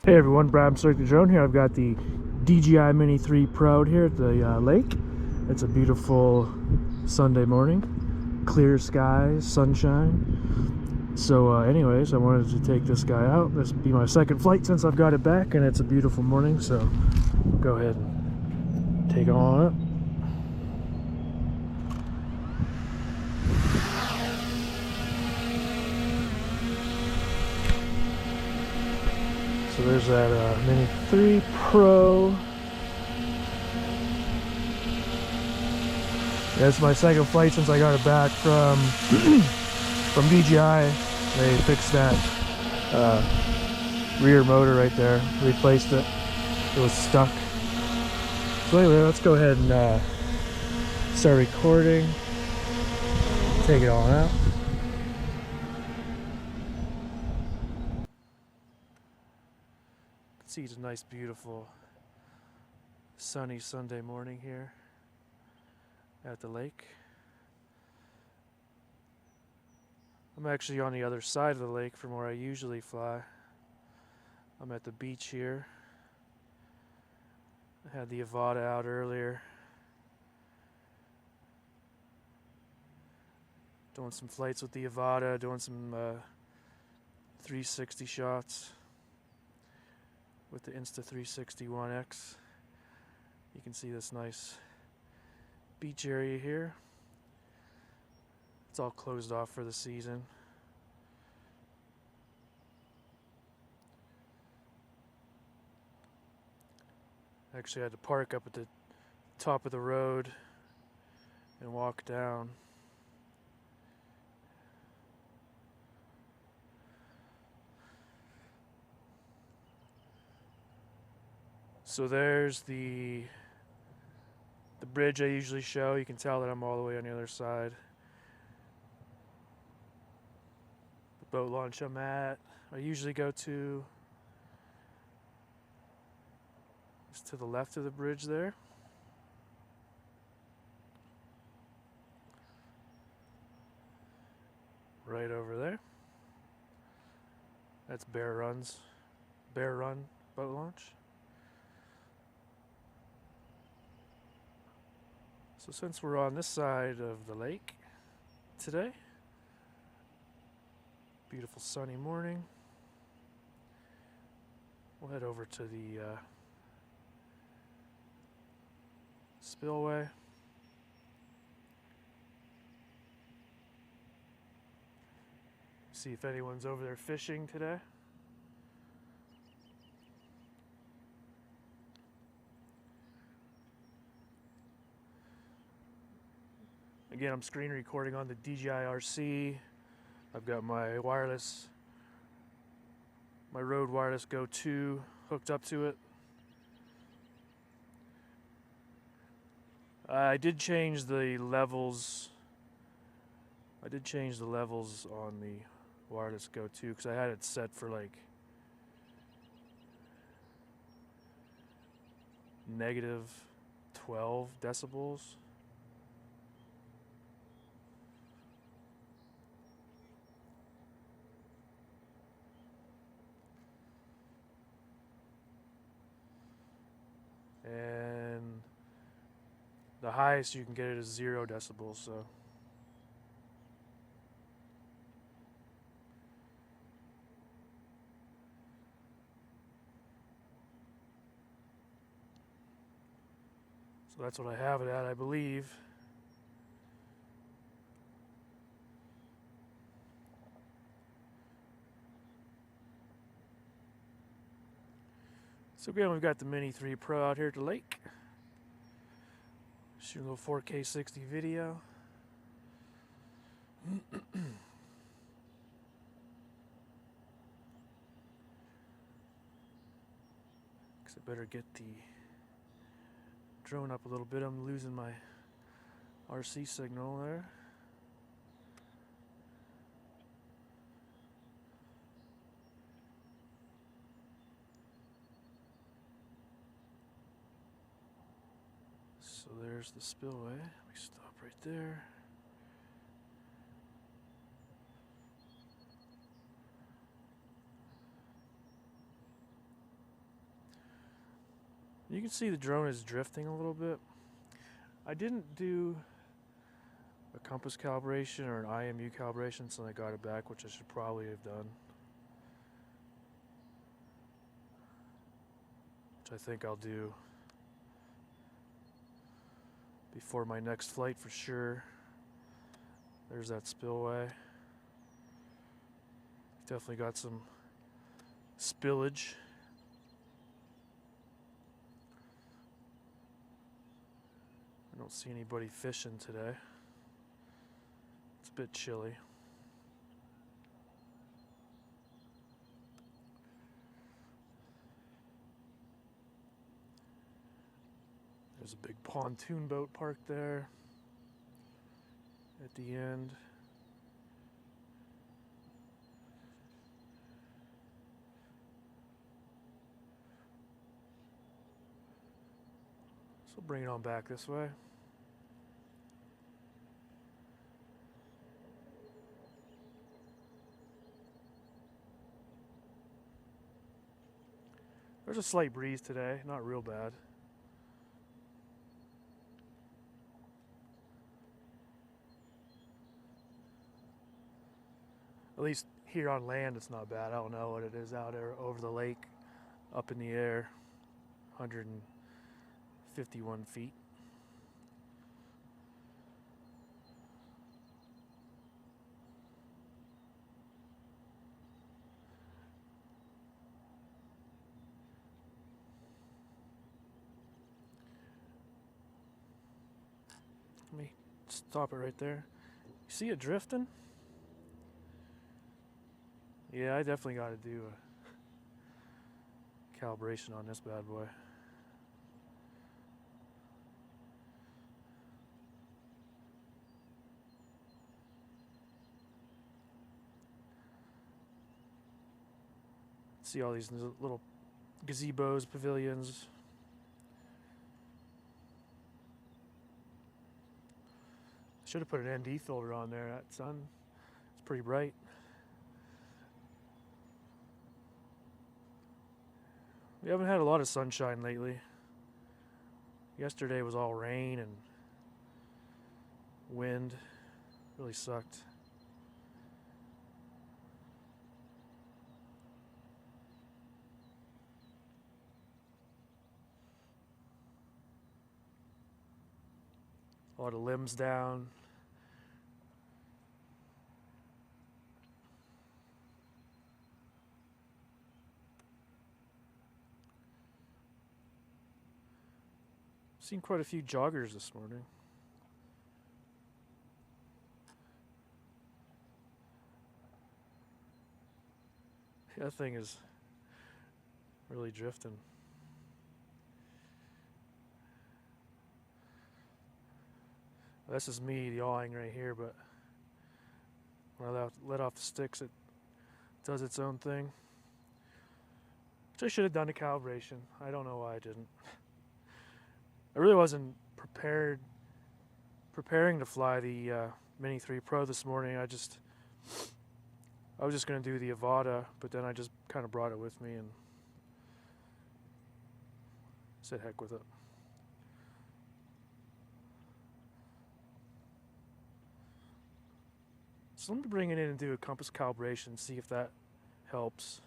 Hey everyone, Brad Circuit Drone here. I've got the DJI Mini 3 Pro out here at the lake. It's a beautiful Sunday morning, clear skies, sunshine. So anyways, I wanted to take this guy out. This will be my second flight since I've got it back, and it's a beautiful morning, so I'll go ahead and take it on up. So there's that Mini 3 Pro. That's my second flight since I got it back from from DJI. They fixed that rear motor right there, replaced it. It was stuck. So anyway, let's go ahead and start recording. Take it all out. See, it's a nice, beautiful, sunny Sunday morning here at the lake. I'm actually on the other side of the lake from where I usually fly. I'm at the beach here. I had the Avata out earlier, doing some flights with the Avata, doing some 360 shots with the Insta360 1X. You can see this nice beach area here. It's all closed off for the season. Actually, I had to park up at the top of the road and walk down. So there's the bridge I usually show. You can tell that I'm all the way on the other side. The boat launch I'm at, I usually go to, is to the left of the bridge there. Right over there. That's Bear Run boat launch. So since we're on this side of the lake today, beautiful sunny morning, we'll head over to the spillway. See if anyone's over there fishing today. Again, I'm screen recording on the DJI RC. I've got my wireless, my Rode Wireless Go 2 hooked up to it. I did change the levels. I did change the levels on the Wireless Go 2 because I had it set for like -12 decibels. And the highest you can get it is 0 decibels, so that's what I have it at, I believe. So again, we've got the Mini 3 Pro out here at the lake. Shooting a little 4K 60 video. Guess I better get the drone up a little bit. I'm losing my RC signal there. So there's the spillway. Let me stop right there. You can see the drone is drifting a little bit. I didn't do a compass calibration or an IMU calibration since I got it back, which I should probably have done. Which I think I'll do before my next flight for sure. There's that spillway. Definitely got some spillage. I don't see anybody fishing today. It's a bit chilly. There's a big pontoon boat parked there at the end. So bring it on back this way. There's a slight breeze today, not real bad. At least here on land it's not bad. I don't know what it is out there over the lake, up in the air, 151 feet. Let me stop it right there. You see it drifting? Yeah, I definitely got to do a calibration on this bad boy. See all these little gazebos, pavilions. Should have put an ND filter on there. That sun is pretty bright. We haven't had a lot of sunshine lately. Yesterday was all rain and wind. Really sucked. A lot of limbs down. Seen quite a few joggers this morning. That thing is really drifting. This is me yawing right here, but when I let off the sticks, it does its own thing. Which I should have done a calibration. I don't know why I didn't. I really wasn't preparing to fly the Mini 3 Pro this morning. I was just going to do the Avata, but then I just kind of brought it with me and said heck with it. So let me bring it in and do a compass calibration, see if that helps.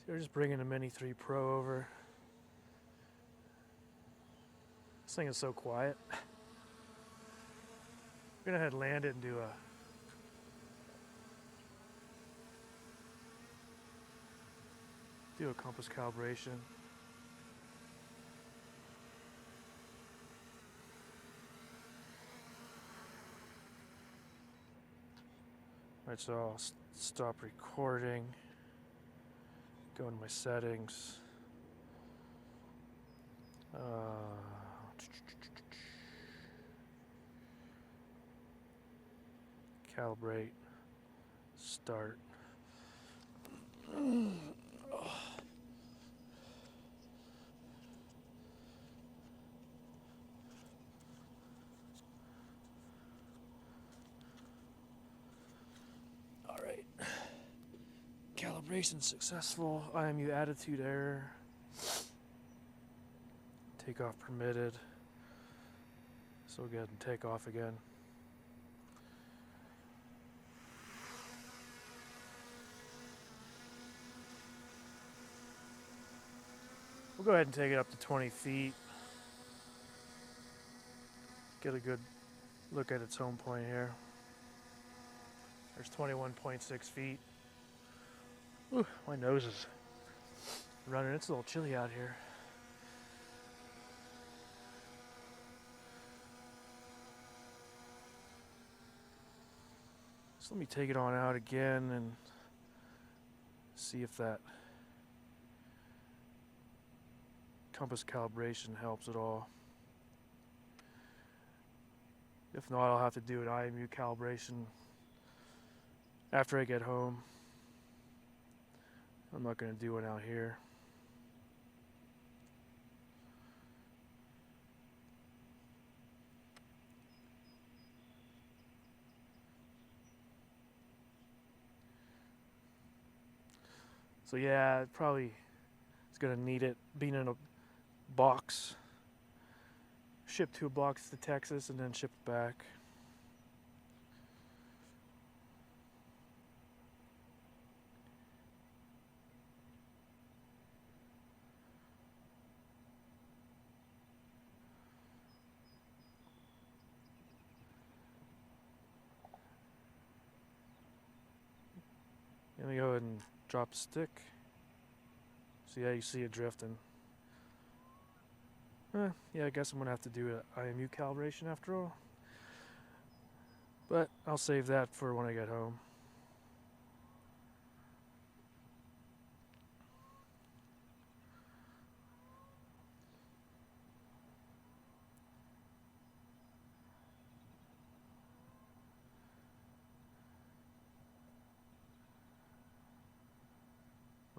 We're just bringing the Mini 3 Pro over. This thing is so quiet. I'm gonna head land it and do a compass calibration. Alright, so I'll stop recording. Go into my settings. Calibrate. Start. Alright. Calibration successful. IMU attitude error. Takeoff permitted. So we'll go ahead and take off again. We'll go ahead and take it up to 20 feet. Get a good look at its home point here. There's 21.6 feet. Ooh, my nose is running. It's a little chilly out here. So let me take it on out again and see if that compass calibration helps at all. If not, I'll have to do an IMU calibration after I get home. I'm not going to do one out here. So yeah, it probably is going to need it being in a box. Ship 2 box to Texas and then ship it back. Let me go ahead and drop the stick. So yeah, you see it drifting. Yeah, I guess I'm going to have to do an IMU calibration after all. But I'll save that for when I get home.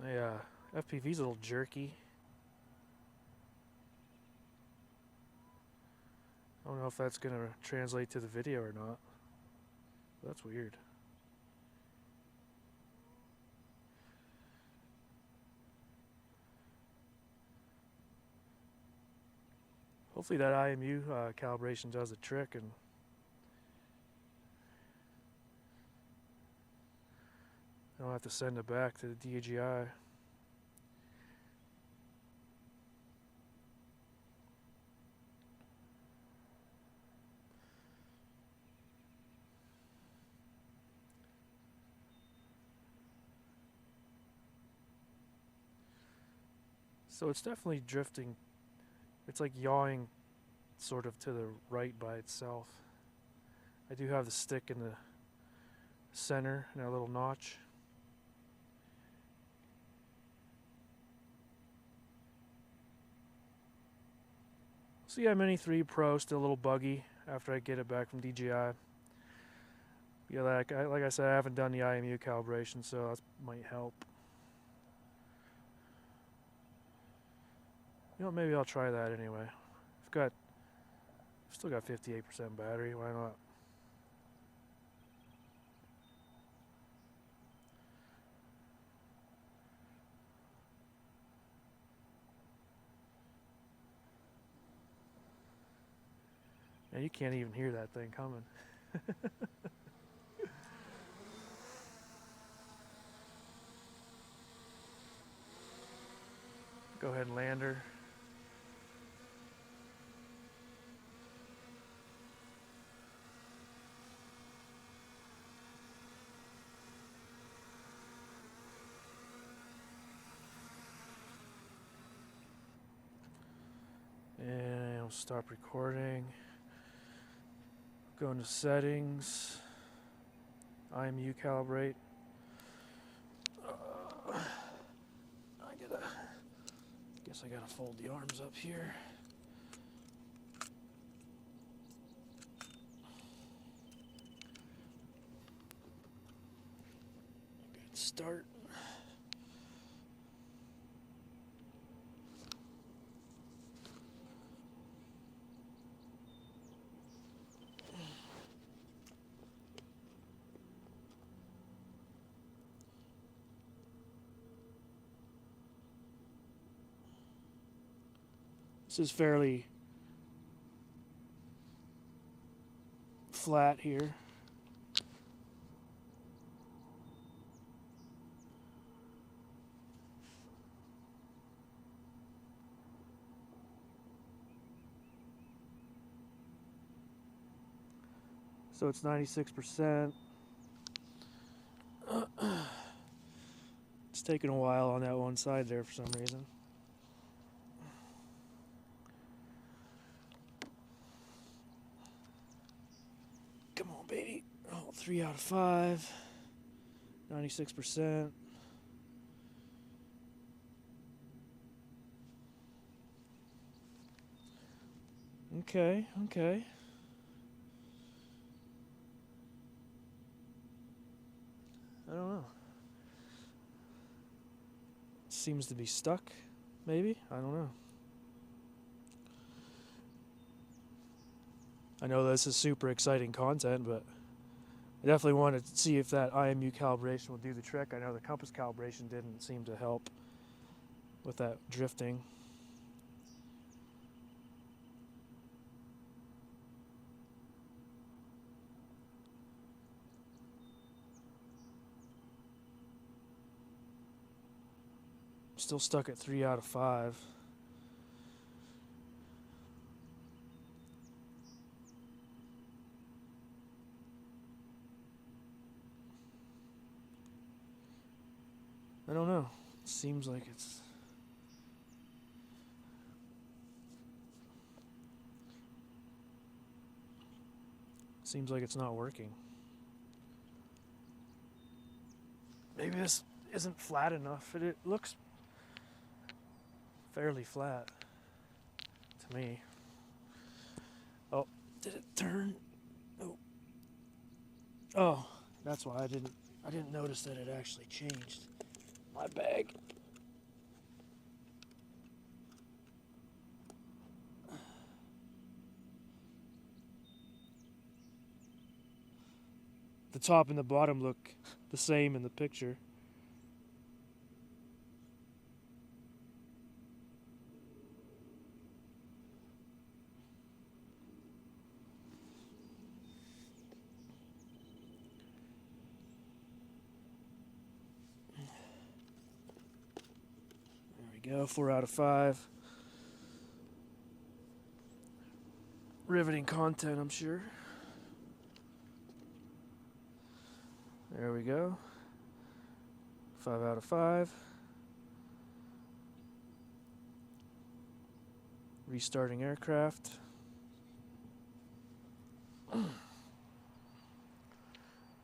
My FPV's a little jerky. I don't know if that's going to translate to the video or not. That's weird. Hopefully that IMU calibration does the trick and I don't have to send it back to the DJI. So it's definitely drifting. It's like yawing sort of to the right by itself. I do have the stick in the center and a little notch. So yeah, Mini 3 Pro still a little buggy after I get it back from DJI. Yeah, like I said, I haven't done the IMU calibration, so that might help. You know, maybe I'll try that anyway. I've still got 58% battery. Why not? And you can't even hear that thing coming. Go ahead and land her. And I'll stop recording. Go into settings. IMU calibrate. Guess I gotta fold the arms up here. start. This is fairly flat here. So it's 96%. It's taking a while on that one side there for some reason. Come on, baby. Oh, 3 out of 5. 96%. Okay, okay. I don't know. Seems to be stuck, maybe? I don't know. I know this is super exciting content, but I definitely want to see if that IMU calibration will do the trick. I know the compass calibration didn't seem to help with that drifting. Still stuck at 3 out of 5. I don't know. Seems like it's... Seems like it's not working. Maybe this isn't flat enough. It looks fairly flat to me. Oh, did it turn? Oh. Oh, that's why I didn't notice that it actually changed. My bag. The top and the bottom look the same in the picture. There we go, 4 out of 5. Riveting content, I'm sure. There we go. 5 out of 5. Restarting aircraft. I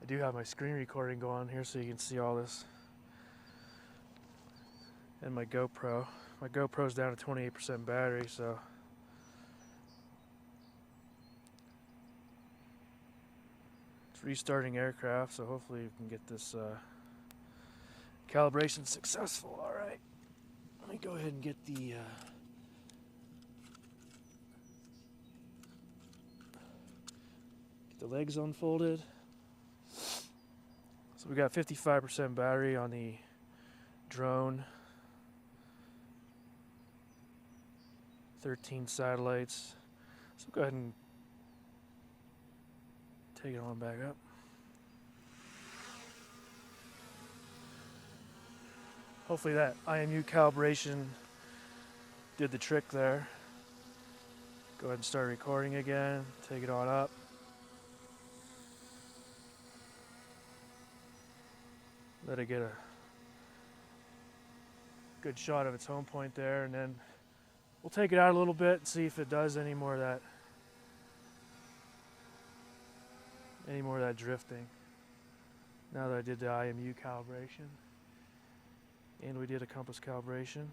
do have my screen recording going here so you can see all this. And my GoPro. My GoPro's down to 28% battery, so it's restarting aircraft, so hopefully we can get this calibration successful. Alright. Let me go ahead and get the legs unfolded. So we got 55% battery on the drone. 13 satellites. So go ahead and take it on back up. Hopefully that IMU calibration did the trick there. Go ahead and start recording again. Take it on up. Let it get a good shot of its home point there, and then we'll take it out a little bit and see if it does any more of that drifting. Now that I did the IMU calibration and we did a compass calibration.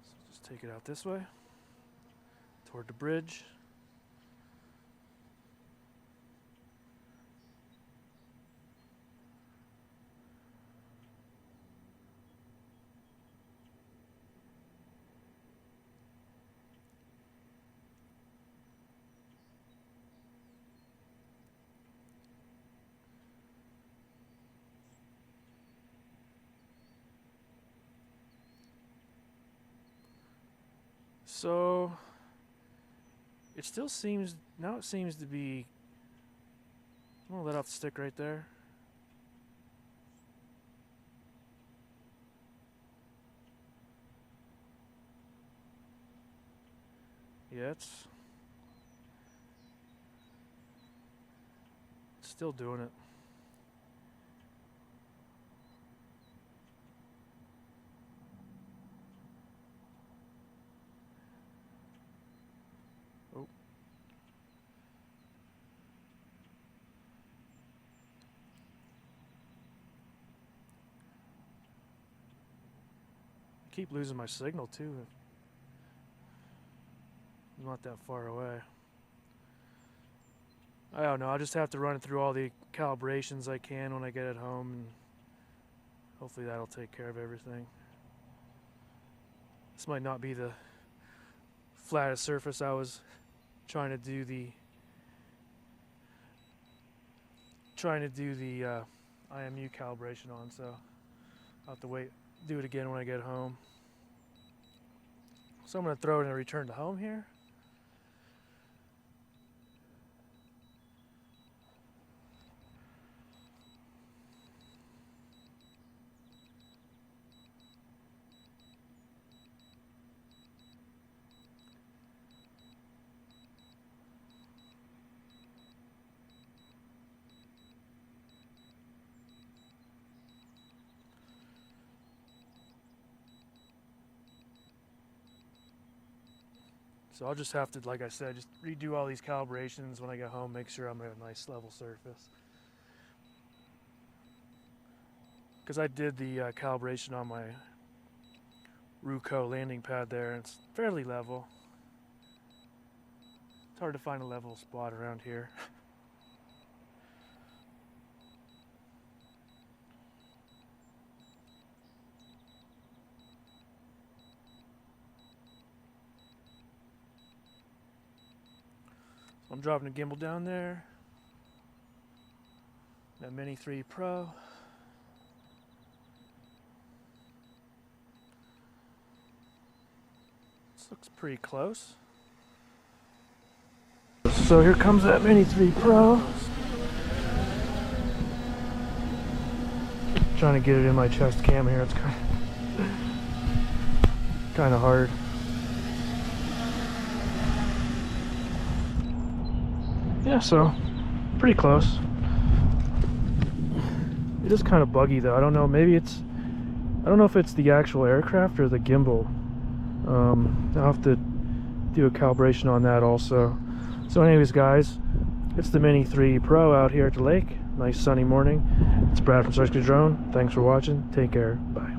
So just take it out this way. toward the bridge. So it still seems, now it seems to be, I'm gonna let off the stick right there. Yeah, it's still doing it. Oh. I keep losing my signal too. I'm not that far away. I don't know, I'll just have to run through all the calibrations I can when I get it home, and hopefully that'll take care of everything. This might not be the flattest surface I was trying to do the IMU calibration on, so I'll have to do it again when I get home. So I'm going to throw it in a return to home here. So I'll just have to, like I said, just redo all these calibrations when I get home, make sure I'm at a nice level surface. Because I did the calibration on my Ruco landing pad there, and it's fairly level. It's hard to find a level spot around here. I'm dropping the gimbal down there. That Mini 3 Pro. This looks pretty close. So here comes that Mini 3 Pro. Trying to get it in my chest cam here. It's kind of hard. Yeah, so pretty close. It is kind of buggy though. I don't know. Maybe it's, I don't know if it's the actual aircraft or the gimbal. I'll have to do a calibration on that also. So anyways guys, it's the Mini 3 Pro out here at the lake. Nice sunny morning. It's Brad from Search Drone. Thanks for watching. Take care. Bye.